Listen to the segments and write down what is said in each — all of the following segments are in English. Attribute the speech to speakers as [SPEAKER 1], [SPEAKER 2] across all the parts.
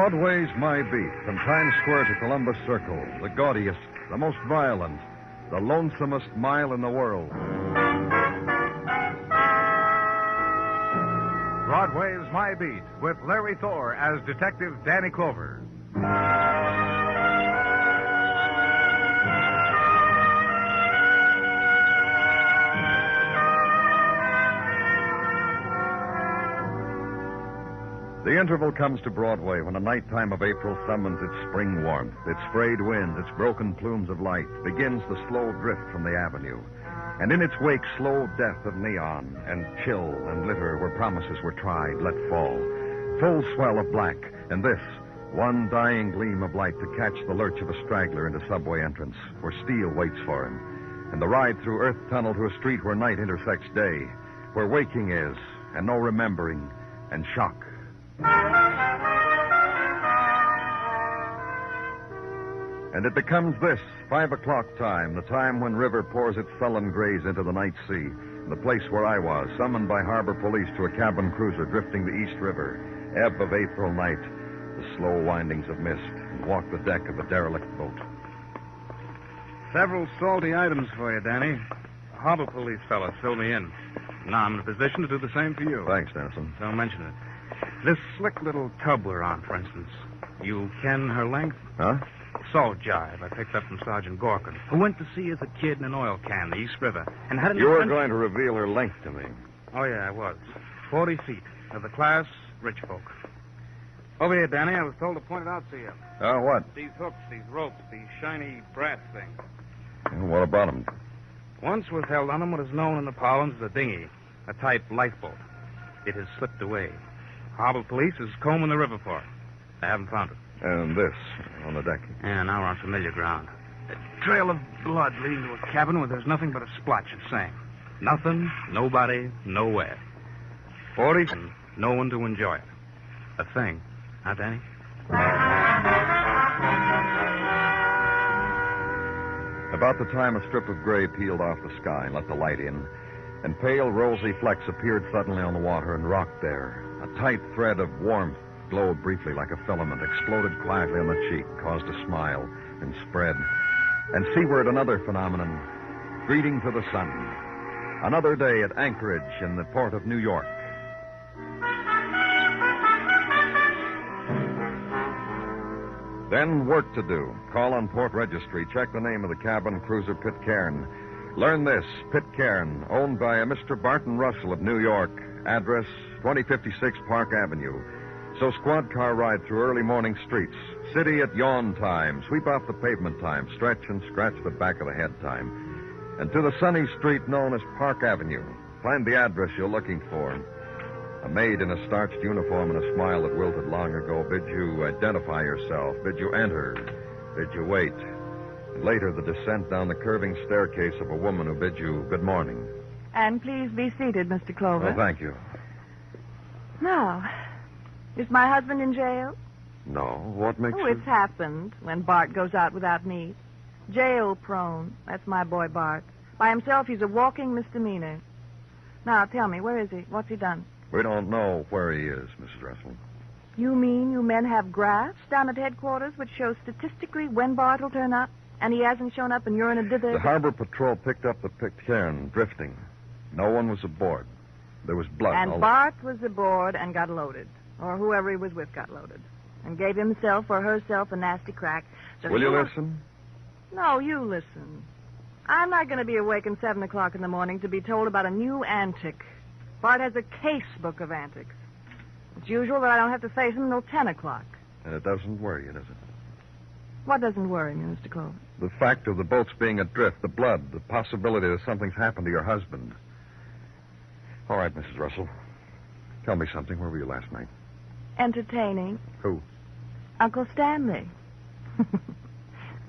[SPEAKER 1] Broadway's my beat, from Times Square to Columbus Circle, the gaudiest, the most violent, the lonesomest mile in the world.
[SPEAKER 2] Broadway's My Beat, with Larry Thor as Detective Danny Clover.
[SPEAKER 1] The interval comes to Broadway when a nighttime of April summons its spring warmth, its frayed winds, its broken plumes of light, begins the slow drift from the avenue. And in its wake, slow death of neon, and chill and litter where promises were tried, let fall. Full swell of black, and this, one dying gleam of light to catch the lurch of a straggler into subway entrance, where steel waits for him. And the ride through Earth Tunnel to a street where night intersects day, where waking is, and no remembering, and shock. And it becomes this, 5 o'clock time, the time when river pours its sullen grays into the night sea, the place where I was, summoned by harbor police to a cabin cruiser drifting the East River, ebb of April night, the slow windings of mist, and walk the deck of a derelict boat.
[SPEAKER 3] Several salty items for you, Danny. The harbor police fellow filled me in. Now I'm in a position to do the same for you.
[SPEAKER 1] Thanks, Dennison.
[SPEAKER 3] Don't mention it. This slick little tub we're on, for instance. You ken her length?
[SPEAKER 1] Huh?
[SPEAKER 3] Salt jive I picked up from Sergeant Gorkin, who went to sea as a kid in an oil can, the East River, and had an...
[SPEAKER 1] You were going to reveal her length to me.
[SPEAKER 3] Oh, yeah, I was. 40 feet. Of the class, rich folk. Over here, Danny, I was told to point it out to you.
[SPEAKER 1] Oh, what?
[SPEAKER 3] These hooks, these ropes, these shiny brass things.
[SPEAKER 1] Well, what about them?
[SPEAKER 3] Once was held on them what is known in the parlance as a dinghy, a type lifeboat. It has slipped away. Harbor police is combing the river for it. They haven't found it.
[SPEAKER 1] And this, on the deck.
[SPEAKER 3] Yeah, now we're on familiar ground. A trail of blood leading to a cabin where there's nothing but a splotch of same. Nothing, nobody, nowhere. 40 and no one to enjoy it. A thing, huh, Danny?
[SPEAKER 1] About the time a strip of gray peeled off the sky and let the light in, and pale rosy flecks appeared suddenly on the water and rocked there. A tight thread of warmth glowed briefly like a filament, exploded quietly on the cheek, caused a smile, and spread. And seaward another phenomenon, greeting to the sun. Another day at Anchorage in the port of New York. Then work to do. Call on Port Registry. Check the name of the cabin cruiser Pitcairn. Learn this, Pitcairn, owned by a Mr. Barton Russell of New York. Address, 2056 Park Avenue. So squad car ride through early morning streets. City at yawn time. Sweep off the pavement time. Stretch and scratch the back of the head time. And to the sunny street known as Park Avenue. Find the address you're looking for. A maid in a starched uniform and a smile that wilted long ago bid you identify yourself, bid you enter, bid you wait. And later, the descent down the curving staircase of a woman who bid you good morning.
[SPEAKER 4] And please be seated, Mr. Clover.
[SPEAKER 1] Oh, thank you.
[SPEAKER 4] Now, is my husband in jail?
[SPEAKER 1] No. What makes
[SPEAKER 4] Oh,
[SPEAKER 1] you...
[SPEAKER 4] it's happened when Bart goes out without me. Jail prone. That's my boy, Bart. By himself, he's a walking misdemeanor. Now, tell me, where is he? What's he done?
[SPEAKER 1] We don't know where he is, Mrs. Russell.
[SPEAKER 4] You mean you men have graphs down at headquarters which show statistically when Bart will turn up? And he hasn't shown up and you're in a dither?
[SPEAKER 1] The harbor patrol picked up the Pitcairn drifting. No one was aboard. There was blood.
[SPEAKER 4] And Bart was aboard and got loaded. Or whoever he was with got loaded. And gave himself or herself a nasty crack.
[SPEAKER 1] Will you listen?
[SPEAKER 4] No, you listen. I'm not going to be awake at 7 o'clock in the morning to be told about a new antic. Bart has a case book of antics. It's usual that I don't have to face him until 10 o'clock.
[SPEAKER 1] And it doesn't worry you, does it?
[SPEAKER 4] What doesn't worry me, Mr. Clover?
[SPEAKER 1] The fact of the boats being adrift, the blood, the possibility that something's happened to your husband. All right, Mrs. Russell. Tell me something. Where were you last night?
[SPEAKER 4] Entertaining.
[SPEAKER 1] Who?
[SPEAKER 4] Uncle Stanley.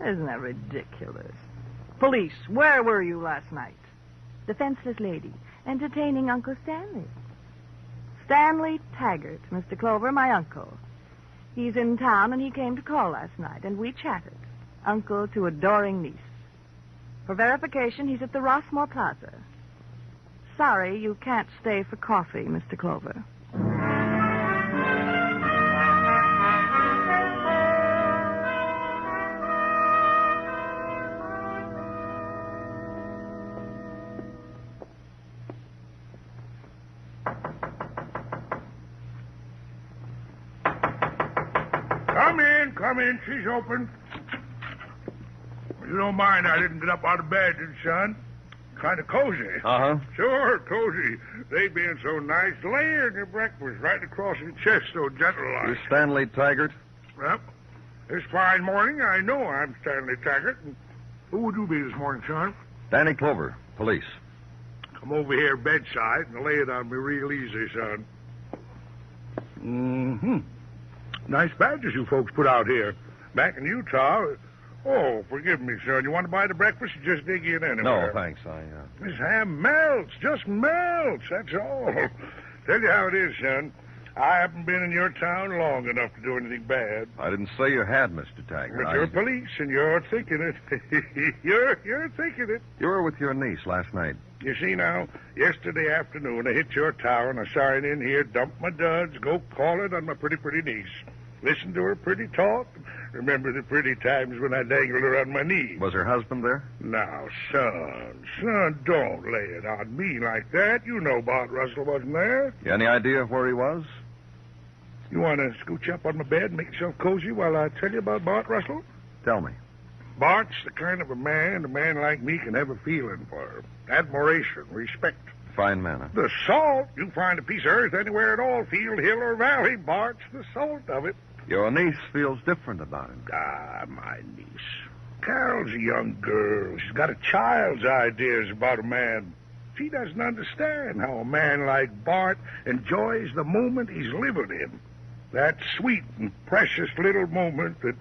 [SPEAKER 4] Isn't that ridiculous? Police, where were you last night? Defenseless lady, entertaining Uncle Stanley. Stanley Taggart, Mr. Clover, my uncle. He's in town, and he came to call last night, and we chatted. Uncle to adoring niece. For verification, he's at the Rossmore Plaza. Sorry, you can't stay for coffee, Mr. Clover.
[SPEAKER 5] Come in. She's open. You don't mind I didn't get up out of bed, son? Kind of cozy.
[SPEAKER 1] Uh-huh.
[SPEAKER 5] Sure, cozy. They being so nice, laying your breakfast right across your chest so gentle-like.
[SPEAKER 1] You Stanley Taggart?
[SPEAKER 5] Well, this fine morning, I know I'm Stanley Taggart. And who would you be this morning, son?
[SPEAKER 1] Danny Clover, police.
[SPEAKER 5] Come over here bedside and lay it on me real easy, son. Mm-hmm. Nice badges you folks put out here. Back in Utah... Oh, forgive me, son. You want to buy the breakfast or just dig in anywhere?
[SPEAKER 1] No, thanks.
[SPEAKER 5] This ham melts. Just melts. That's all. Tell you how it is, son. I haven't been in your town long enough to do anything bad.
[SPEAKER 1] I didn't say you had, Mr. Taggart.
[SPEAKER 5] But you're police, and you're thinking it. You're thinking it.
[SPEAKER 1] You were with your niece last night.
[SPEAKER 5] You see now, yesterday afternoon, I hit your town. I signed in here, dumped my duds, go call it on my pretty niece. Listen to her pretty talk. Remember the pretty times when I dangled her on my knee.
[SPEAKER 1] Was her husband there?
[SPEAKER 5] Now, son, don't lay it on me like that. You know Bart Russell wasn't there.
[SPEAKER 1] You any idea where he was?
[SPEAKER 5] You want to scooch up on my bed and make yourself cozy while I tell you about Bart Russell?
[SPEAKER 1] Tell me.
[SPEAKER 5] Bart's the kind of a man like me can have a feeling for. Admiration, respect.
[SPEAKER 1] Fine man, huh?
[SPEAKER 5] The salt. You find a piece of earth anywhere at all, field, hill, or valley. Bart's the salt of it.
[SPEAKER 1] Your niece feels different about him.
[SPEAKER 5] Ah, my niece. Carol's a young girl. She's got a child's ideas about a man. She doesn't understand how a man like Bart enjoys the moment he's living in. That sweet and precious little moment that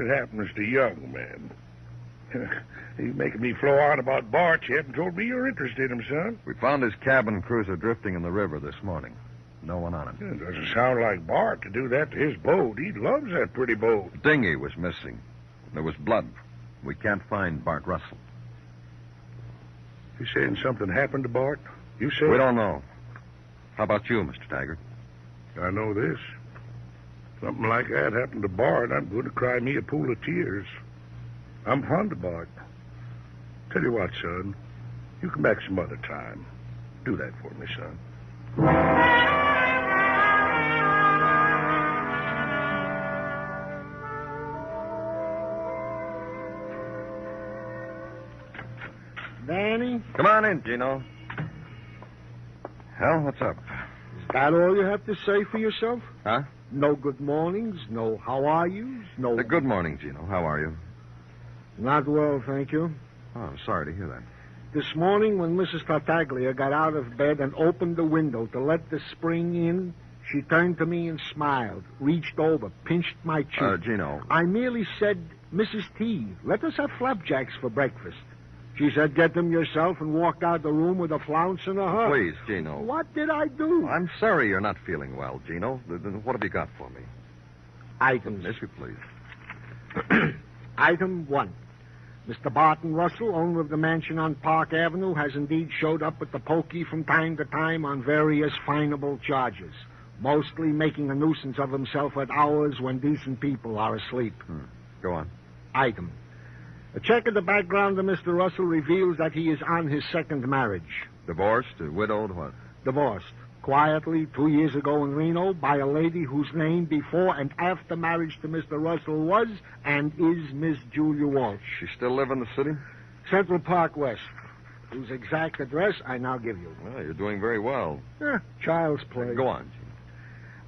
[SPEAKER 5] happens to young men. You're making me flow on about Bart. You haven't told me you're interested in him, son.
[SPEAKER 1] We found his cabin cruiser drifting in the river this morning. No one on it.
[SPEAKER 5] It doesn't sound like Bart to do that to his boat. He loves that pretty boat.
[SPEAKER 1] The dinghy was missing. There was blood. We can't find Bart Russell.
[SPEAKER 5] You saying something happened to Bart? You say...
[SPEAKER 1] We don't know. How about you, Mr. Taggart?
[SPEAKER 5] I know this. Something like that happened to Bart, I'm going to cry me a pool of tears. I'm fond of Bart. Tell you what, son. You come back some other time. Do that for me, son.
[SPEAKER 6] Danny?
[SPEAKER 1] Come on in, Gino. Well, what's up?
[SPEAKER 6] Is that all you have to say for yourself?
[SPEAKER 1] Huh?
[SPEAKER 6] No good mornings, no how are yous, no...
[SPEAKER 1] Good morning, Gino. How are you?
[SPEAKER 6] Not well, thank you.
[SPEAKER 1] Oh, I'm sorry to hear that.
[SPEAKER 6] This morning, when Mrs. Tartaglia got out of bed and opened the window to let the spring in, she turned to me and smiled, reached over, pinched my cheek.
[SPEAKER 1] Gino.
[SPEAKER 6] I merely said, Mrs. T, let us have flapjacks for breakfast. She said, get them yourself, and walked out the room with a flounce and a hug.
[SPEAKER 1] Please, Gino.
[SPEAKER 6] What did I do?
[SPEAKER 1] I'm sorry you're not feeling well, Gino. What have you got for me?
[SPEAKER 6] Items.
[SPEAKER 1] Yes, you please.
[SPEAKER 6] Item 1. Mr. Barton Russell, owner of the mansion on Park Avenue, has indeed showed up at the pokey from time to time on various finable charges, mostly making a nuisance of himself at hours when decent people are asleep.
[SPEAKER 1] Go on.
[SPEAKER 6] Item. A check of the background of Mr. Russell reveals that he is on his second marriage.
[SPEAKER 1] Divorced, widowed, what?
[SPEAKER 6] Divorced. Quietly, 2 years ago in Reno, by a lady whose name before and after marriage to Mr. Russell was and is Miss Julia Walsh.
[SPEAKER 1] She still live in the city?
[SPEAKER 6] Central Park West, whose exact address I now give you.
[SPEAKER 1] Well, you're doing very well.
[SPEAKER 6] Child's play.
[SPEAKER 1] Go on, Gino.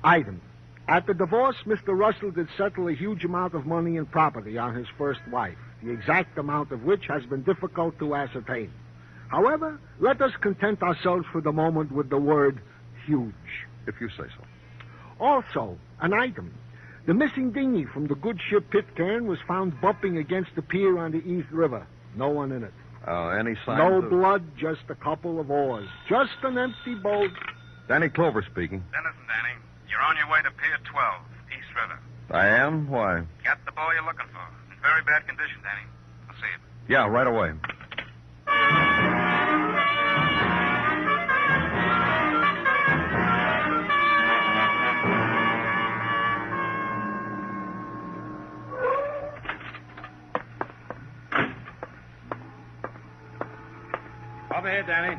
[SPEAKER 6] Item. At the divorce, Mr. Russell did settle a huge amount of money and property on his first wife, the exact amount of which has been difficult to ascertain. However, let us content ourselves for the moment with the word huge.
[SPEAKER 1] If you say so.
[SPEAKER 6] Also, an item. The missing dinghy from the good ship Pitcairn was found bumping against the pier on the East River. No one in it.
[SPEAKER 1] Any signs
[SPEAKER 6] No
[SPEAKER 1] of...
[SPEAKER 6] blood, just a couple of oars. Just an empty boat.
[SPEAKER 1] Danny Clover speaking.
[SPEAKER 3] Denison, Danny. You're on your way to Pier 12, East River.
[SPEAKER 1] I am? Why?
[SPEAKER 3] Got the boy you're looking for. In very bad condition, Danny. I'll see you.
[SPEAKER 1] Yeah, right away.
[SPEAKER 3] Over here, Danny.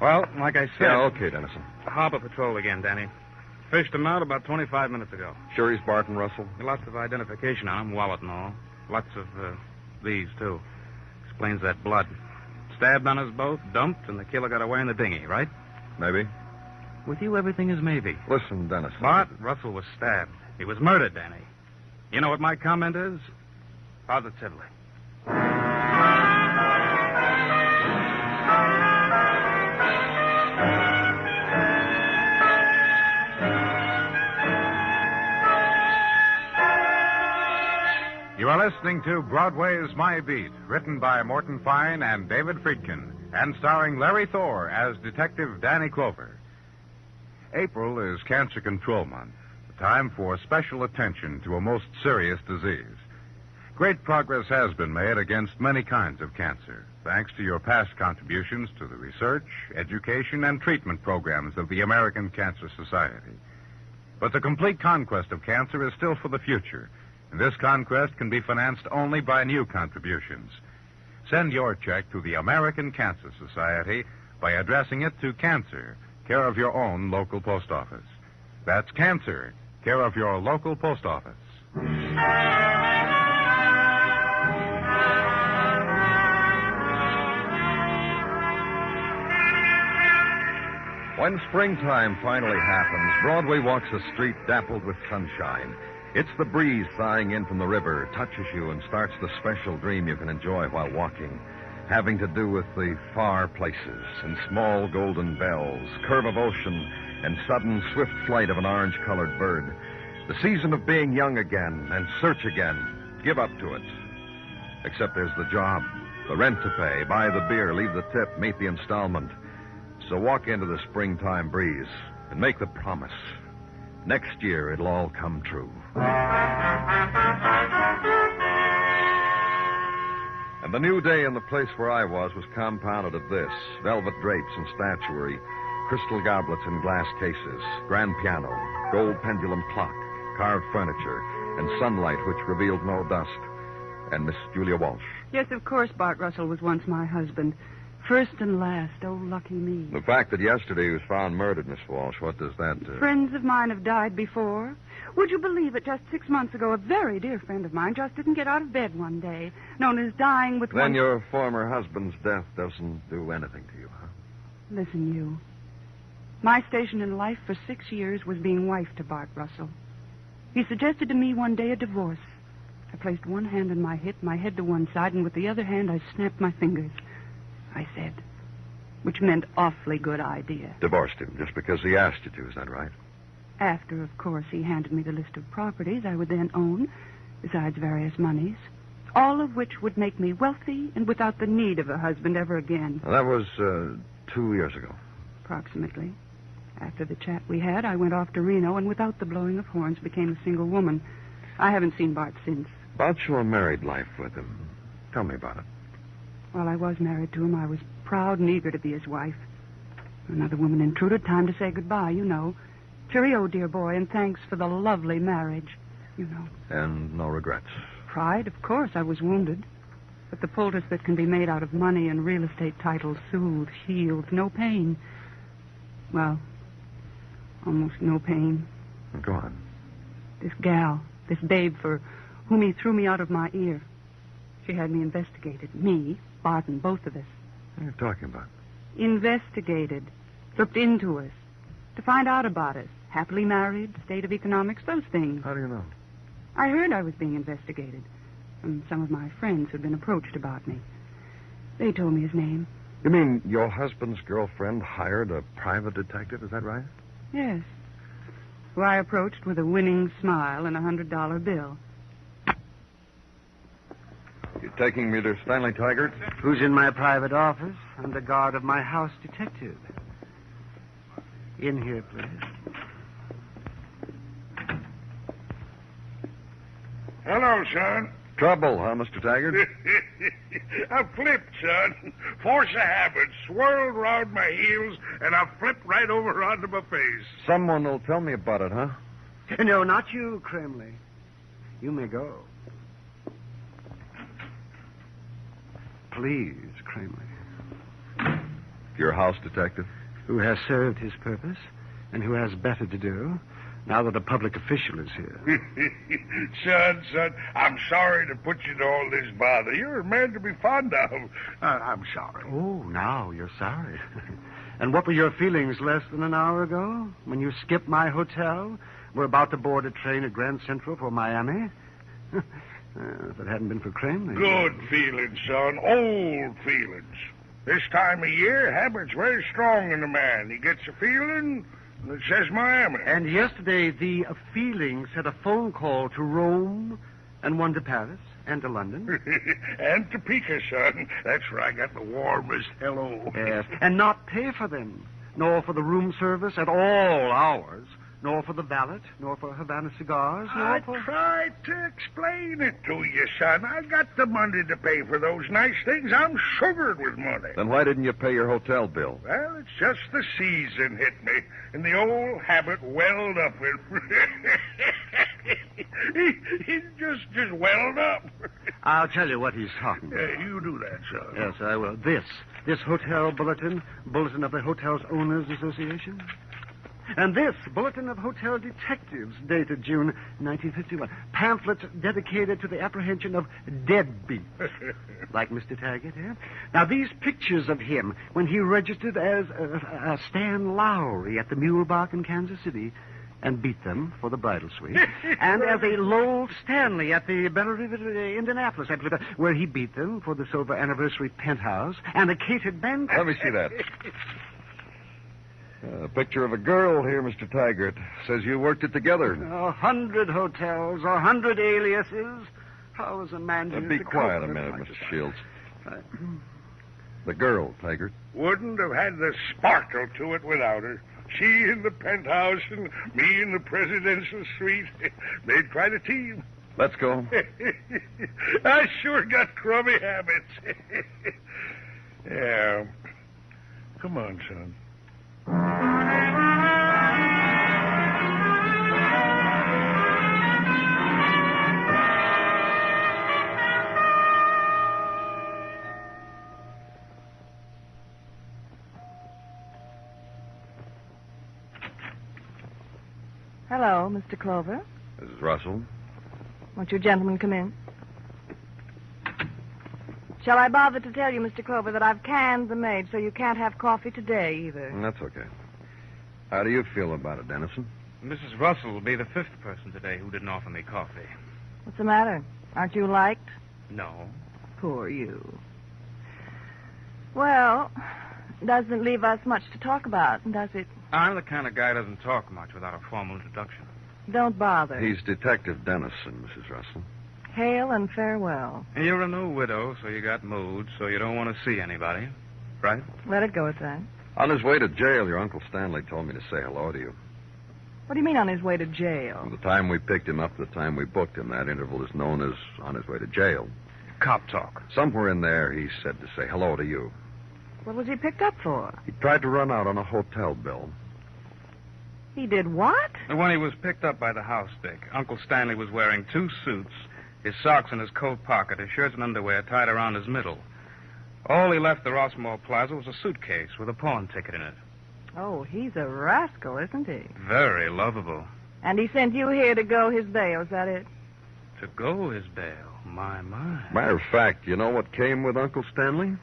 [SPEAKER 3] Well, like I said...
[SPEAKER 1] Yeah, okay, Dennison.
[SPEAKER 3] Harbor Patrol again, Danny. Fished him out about 25 minutes ago.
[SPEAKER 1] Sure he's Barton Russell?
[SPEAKER 3] Lots of identification on him, wallet and all. Lots of, these, too. Explains that blood. Stabbed on his boat, dumped, and the killer got away in the dinghy, right?
[SPEAKER 1] Maybe.
[SPEAKER 3] With you, everything is maybe.
[SPEAKER 1] Listen, Dennis.
[SPEAKER 3] Bart Russell was stabbed. He was murdered, Danny. You know what my comment is? Positively.
[SPEAKER 2] You are listening to Broadway's My Beat, written by Morton Fine and David Friedkin, and starring Larry Thor as Detective Danny Clover. April is Cancer Control Month, a time for special attention to a most serious disease. Great progress has been made against many kinds of cancer, thanks to your past contributions to the research, education, and treatment programs of the American Cancer Society. But the complete conquest of cancer is still for the future. And this conquest can be financed only by new contributions. Send your check to the American Cancer Society by addressing it to Cancer, care of your own local post office. That's Cancer, care of your local post office.
[SPEAKER 1] When springtime finally happens, Broadway walks a street dappled with sunshine. It's the breeze sighing in from the river, touches you, and starts the special dream you can enjoy while walking, having to do with the far places and small golden bells, curve of ocean, and sudden swift flight of an orange-colored bird. The season of being young again and search again. Give up to it. Except there's the job, the rent to pay, buy the beer, leave the tip, meet the installment. So walk into the springtime breeze and make the promise. Next year, it'll all come true. And the new day in the place where I was compounded of this: velvet drapes and statuary, crystal goblets in glass cases, grand piano, gold pendulum clock, carved furniture, and sunlight which revealed no dust. And Miss Julia Walsh.
[SPEAKER 7] Yes, of course, Bart Russell was once my husband. First and last. Oh, lucky me.
[SPEAKER 1] The fact that yesterday he was found murdered, Miss Walsh, what does that...
[SPEAKER 7] Friends of mine have died before. Would you believe it? Just 6 months ago, a very dear friend of mine just didn't get out of bed one day, known as dying with
[SPEAKER 1] Then your former husband's death doesn't do anything to you, huh?
[SPEAKER 7] Listen, you. My station in life for 6 years was being wife to Bart Russell. He suggested to me one day a divorce. I placed one hand on my hip, my head to one side, and with the other hand I snapped my fingers. I said, which meant awfully good idea.
[SPEAKER 1] Divorced him just because he asked you to, is that right?
[SPEAKER 7] After, of course, he handed me the list of properties I would then own, besides various monies, all of which would make me wealthy and without the need of a husband ever again.
[SPEAKER 1] Well, that was 2 years ago.
[SPEAKER 7] Approximately. After the chat we had, I went off to Reno and without the blowing of horns became a single woman. I haven't seen Bart since.
[SPEAKER 1] About your married life with him. Tell me about it.
[SPEAKER 7] While I was married to him, I was proud and eager to be his wife. Another woman intruded. Time to say goodbye, you know. Cheerio, dear boy, and thanks for the lovely marriage, you know.
[SPEAKER 1] And no regrets?
[SPEAKER 7] Pride, of course. I was wounded. But the poultice that can be made out of money and real estate titles soothes, heals, no pain. Well, almost no pain.
[SPEAKER 1] Go on.
[SPEAKER 7] This gal, this babe for whom he threw me out of my ear. She had me investigated. Me, Barton, both of us.
[SPEAKER 1] What are you talking about?
[SPEAKER 7] Investigated. Looked into us. To find out about us. Happily married, state of economics, those things.
[SPEAKER 1] How do you know?
[SPEAKER 7] I heard I was being investigated from some of my friends who'd been approached about me. They told me his name.
[SPEAKER 1] You mean your husband's girlfriend hired a private detective, is that right?
[SPEAKER 7] Yes. Who I approached with a winning smile and a $100 bill.
[SPEAKER 1] You taking me to Stanley Taggart?
[SPEAKER 8] Who's in my private office? I'm the guard of my house detective. In here, please.
[SPEAKER 5] Hello, son.
[SPEAKER 1] Trouble, huh, Mr. Taggart?
[SPEAKER 5] I flipped, son. Force of habit. Swirled round my heels, and I flipped right over onto my face.
[SPEAKER 1] Someone will tell me about it, huh?
[SPEAKER 8] No, not you, Kremley. You may go. Please, Kremley.
[SPEAKER 1] Your house detective?
[SPEAKER 8] Who has served his purpose and who has better to do, now that a public official is here.
[SPEAKER 5] Son, I'm sorry to put you to all this bother. You're a man to be fond of. I'm sorry.
[SPEAKER 8] Oh, now you're sorry. And what were your feelings less than an hour ago when you skipped my hotel? We're about to board a train at Grand Central for Miami. If it hadn't been for Kramer...
[SPEAKER 5] Good feelings, son. Old feelings. This time of year, habit's very strong in a man. He gets a feeling, and it says Miami.
[SPEAKER 8] And yesterday, the feelings had a phone call to Rome, and one to Paris, and to London.
[SPEAKER 5] And Topeka, son. That's where I got the warmest hello.
[SPEAKER 8] Yes, and not pay for them, nor for the room service at all hours, nor for the valet, nor for Havana cigars,
[SPEAKER 5] I tried to explain it to you, son. I got the money to pay for those nice things. I'm sugared with money.
[SPEAKER 1] Then why didn't you pay your hotel bill?
[SPEAKER 5] Well, it's just the season hit me, and the old habit welled up. he just welled up.
[SPEAKER 8] I'll tell you what he's talking about.
[SPEAKER 5] Yeah, you do that, son.
[SPEAKER 8] Yes, I will. This hotel bulletin of the Hotel's Owners Association. And this, Bulletin of Hotel Detectives, dated June 1951. Pamphlets dedicated to the apprehension of deadbeats. Like Mr. Taggart, eh? Now, these pictures of him when he registered as Stan Lowry at the Mule Bark in Kansas City and beat them for the bridal suite. And as a Lowell Stanley at the Bella River, Indianapolis, I believe, where he beat them for the silver anniversary penthouse and a catered banquet.
[SPEAKER 1] Let me see that. A picture of a girl here, Mr. Taggart. Says you worked it together.
[SPEAKER 8] 100 hotels, 100 aliases. How is a man...
[SPEAKER 1] Be quiet a minute, Mr. Shields. The girl, Taggart.
[SPEAKER 5] Wouldn't have had the sparkle to it without her. She in the penthouse and me in the presidential suite. Made quite a team.
[SPEAKER 1] Let's go.
[SPEAKER 5] I sure got crummy habits. Yeah. Come on, son.
[SPEAKER 4] Hello, Mr. Clover.
[SPEAKER 1] Mrs. Russell.
[SPEAKER 4] Won't you gentlemen come in? Shall I bother to tell you, Mr. Clover, that I've canned the maid, so you can't have coffee today either?
[SPEAKER 1] That's okay. How do you feel about it, Dennison?
[SPEAKER 3] Mrs. Russell will be the fifth person today who didn't offer me coffee.
[SPEAKER 4] What's the matter? Aren't you liked?
[SPEAKER 3] No.
[SPEAKER 4] Poor you. Well, doesn't leave us much to talk about, does it?
[SPEAKER 3] I'm the kind of guy who doesn't talk much without a formal introduction.
[SPEAKER 4] Don't bother.
[SPEAKER 1] He's Detective Dennison, Mrs. Russell.
[SPEAKER 4] Hail and farewell.
[SPEAKER 3] And you're a new widow, so you got moods, so you don't want to see anybody. Right?
[SPEAKER 4] Let it go at that.
[SPEAKER 1] On his way to jail, your Uncle Stanley told me to say hello to you.
[SPEAKER 4] What do you mean on his way to jail?
[SPEAKER 1] From the time we picked him up to the time we booked him, that interval is known as on his way to jail.
[SPEAKER 3] Cop talk.
[SPEAKER 1] Somewhere in there, he said to say hello to you.
[SPEAKER 4] What was he picked up for?
[SPEAKER 1] He tried to run out on a hotel bill.
[SPEAKER 4] He did what?
[SPEAKER 3] And when he was picked up by the house dick, Uncle Stanley was wearing 2 suits, his socks in his coat pocket, his shirts and underwear tied around his middle. All he left the Rossmore Plaza was a suitcase with a pawn ticket in it.
[SPEAKER 4] Oh, he's a rascal, isn't he?
[SPEAKER 3] Very lovable.
[SPEAKER 4] And he sent you here to go his bail, is that it?
[SPEAKER 3] To go his bail? My.
[SPEAKER 1] Matter of fact, you know what came with Uncle Stanley?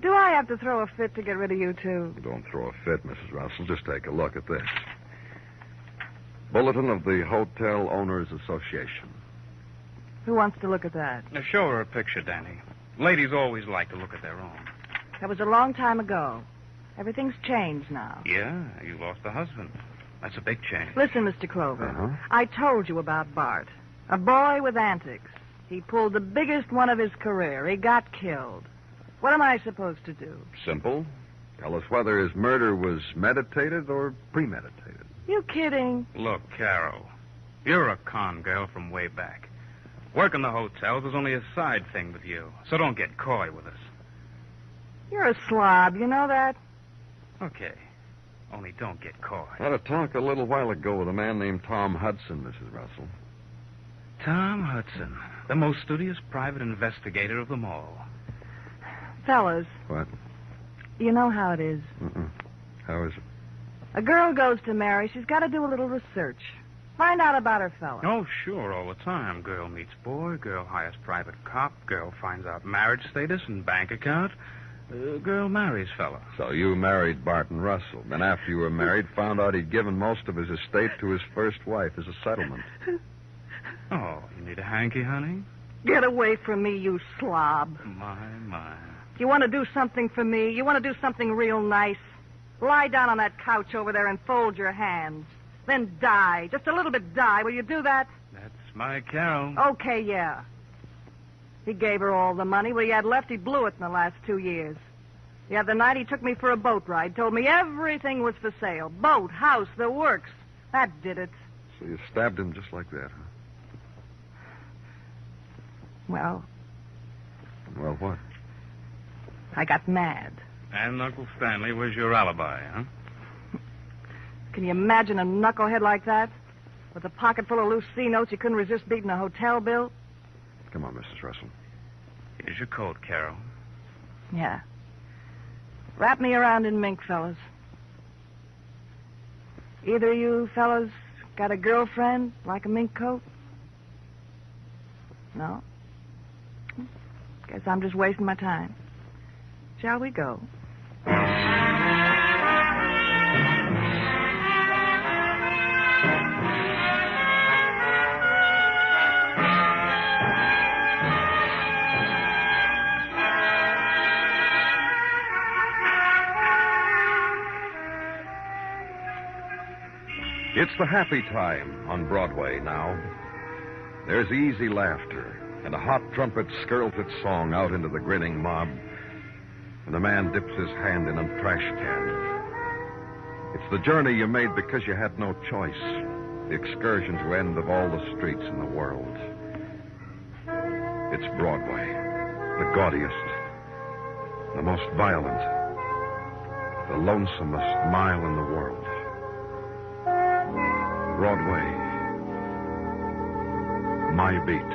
[SPEAKER 4] Do I have to throw a fit to get rid of you two?
[SPEAKER 1] Don't throw a fit, Mrs. Russell. Just take a look at this. Bulletin of the Hotel Owners Association.
[SPEAKER 4] Who wants to look at that?
[SPEAKER 3] Now, show her a picture, Danny. Ladies always like to look at their own.
[SPEAKER 4] That was a long time ago. Everything's changed now.
[SPEAKER 3] Yeah, you lost a husband. That's a big change.
[SPEAKER 4] Listen, Mr. Clover.
[SPEAKER 1] Uh-huh.
[SPEAKER 4] I told you about Bart. A boy with antics. He pulled the biggest one of his career. He got killed. What am I supposed to do?
[SPEAKER 1] Simple. Tell us whether his murder was meditated or premeditated.
[SPEAKER 4] You kidding?
[SPEAKER 3] Look, Carol, you're a con girl from way back. Working the hotels is only a side thing with you, so don't get coy with us.
[SPEAKER 4] You're a slob, you know that?
[SPEAKER 3] Okay. Only don't get coy.
[SPEAKER 1] I had a talk a little while ago with a man named Tom Hudson, Mrs. Russell.
[SPEAKER 3] Tom Hudson, the most studious private investigator of them all.
[SPEAKER 4] Fellas.
[SPEAKER 1] What?
[SPEAKER 4] You know how it is.
[SPEAKER 1] How is it?
[SPEAKER 4] A girl goes to marry, she's got to do a little research. Find out about her fella.
[SPEAKER 3] Oh, sure, all the time. Girl meets boy, girl hires private cop, girl finds out marriage status and bank account. Girl marries fella.
[SPEAKER 1] So you married Barton Russell. Then after you were married, found out he'd given most of his estate to his first wife as a settlement.
[SPEAKER 3] Oh, you need a hanky, honey?
[SPEAKER 4] Get away from me, you slob.
[SPEAKER 3] My.
[SPEAKER 4] You want to do something for me? You want to do something real nice? Lie down on that couch over there and fold your hands. Then die. Just a little bit die. Will you do that?
[SPEAKER 3] That's my Carol.
[SPEAKER 4] Okay, yeah. He gave her all the money. What he had left, he blew it in the last 2 years. The other night, he took me for a boat ride. Told me everything was for sale. Boat, house, the works. That did it.
[SPEAKER 1] So you stabbed him just like that, huh?
[SPEAKER 4] Well,
[SPEAKER 1] what?
[SPEAKER 4] I got mad.
[SPEAKER 3] And Uncle Stanley was your alibi, huh?
[SPEAKER 4] Can you imagine a knucklehead like that? With a pocket full of loose C-notes, you couldn't resist beating a hotel bill?
[SPEAKER 1] Come on, Mrs. Russell.
[SPEAKER 3] Here's your coat, Carol.
[SPEAKER 4] Yeah. Wrap me around in mink, fellas. Either of you fellas got a girlfriend like a mink coat? No? Guess I'm just wasting my time. Shall we go?
[SPEAKER 1] It's the happy time on Broadway now. There's easy laughter, and a hot trumpet skirls its song out into the grinning mob, and a man dips his hand in a trash can. It's the journey you made because you had no choice, the excursion to end of all the streets in the world. It's Broadway, the gaudiest, the most violent, the lonesomest mile in the world. Broadway, my beat.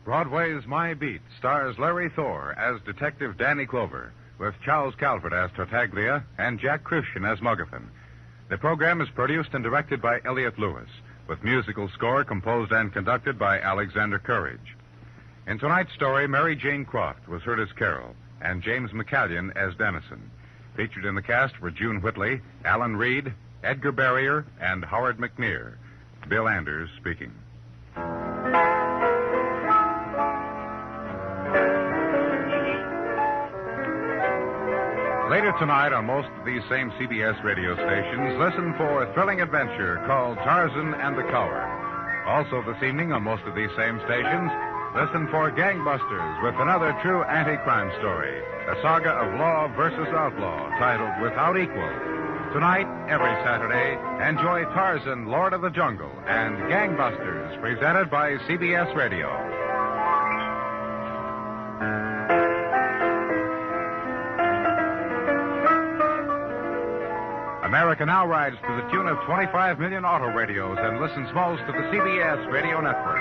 [SPEAKER 2] Broadway's My Beat stars Larry Thor as Detective Danny Clover, with Charles Calvert as Tartaglia and Jack Christian as Muggavan. The program is produced and directed by Elliott Lewis, with musical score composed and conducted by Alexander Courage. In tonight's story, Mary Jane Croft was heard as Carol, and James McCallion as Dennison. Featured in the cast were June Whitley, Alan Reed, Edgar Barrier, and Howard McNear. Bill Anders speaking. Later tonight on most of these same CBS radio stations, listen for a thrilling adventure called Tarzan and the Coward. Also this evening on most of these same stations, listen for Gangbusters with another true anti-crime story, a saga of law versus outlaw titled Without Equal. Tonight, every Saturday, enjoy Tarzan, Lord of the Jungle, and Gangbusters, presented by CBS Radio. America now rides to the tune of 25 million auto radios and listens most to the CBS radio network.